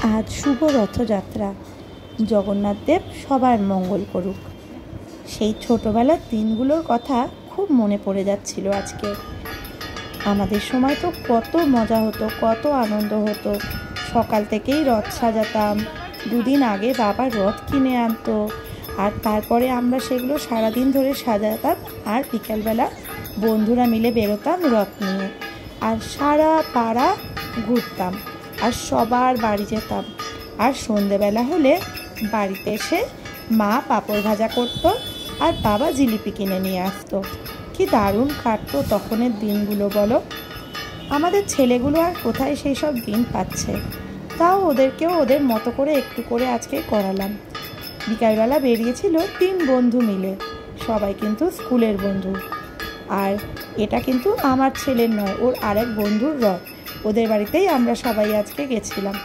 আজ শুভ রথযাত্রা। জগন্নাথ দেব সবার মঙ্গল করুক। সেই ছোটোবেলার দিনগুলোর কথা খুব মনে পড়ে যাচ্ছিল আজকে। আমাদের সময় তো কত মজা হতো, কত আনন্দ হতো। সকাল থেকেই রথ সাজাতাম, দুদিন আগে বাবা রথ কিনে আনতো, আর তারপরে আমরা সেগুলো সারাদিন ধরে সাজাতাম, আর বিকালবেলা বন্ধুরা মিলে বেরোতাম রথ নিয়ে, আর সারা পাড়া ঘুরতাম, আর সবার বাড়ি যেতাম। আর সন্ধেবেলা হলে বাড়িতে এসে মা পাঁপড় ভাজা করতো, আর বাবা জিলিপি কিনে নিয়ে আসতো। কি দারুণ কাটতো তখনের দিনগুলো বলো। আমাদের ছেলেগুলো আর কোথায় সেই সব দিন পাচ্ছে। তাও ওদেরকেও ওদের মতো করে একটু করে আজকে করালাম। বিকালবেলা বেরিয়েছিল 3 বন্ধু মিলে, সবাই কিন্তু স্কুলের বন্ধু। আর এটা কিন্তু আমার ছেলের নয়, ওর আরেক বন্ধুর রথ। ওদের বাড়িতেই আমরা সবাই আজকে গেছিলাম।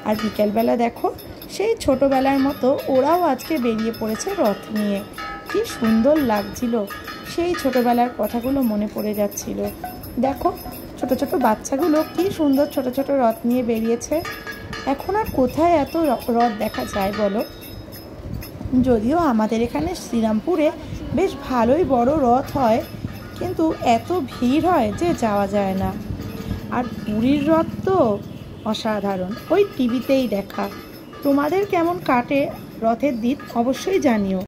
আর বিকেলবেলা দেখো, সেই ছোটোবেলার মতো ওরাও আজকে বেরিয়ে পড়েছে রথ নিয়ে। কি সুন্দর লাগছিল, সেই ছোটোবেলার কথাগুলো মনে পড়ে যাচ্ছিল। দেখো, ছোট ছোট বাচ্চাগুলো কি সুন্দর ছোট ছোট রথ নিয়ে বেরিয়েছে। এখন আর কোথায় এত রথ দেখা যায় বলো। যদিও আমাদের এখানে শ্রীরামপুরে বেশ ভালোই বড় রথ হয়, কিন্তু এত ভিড় হয় যে যাওয়া যায় না। আর পুরীর রথ তো অসাধারণ, ওই টিভিতেই দেখা। তোমাদের কেমন কাটে রথের দিন অবশ্যই জানিও।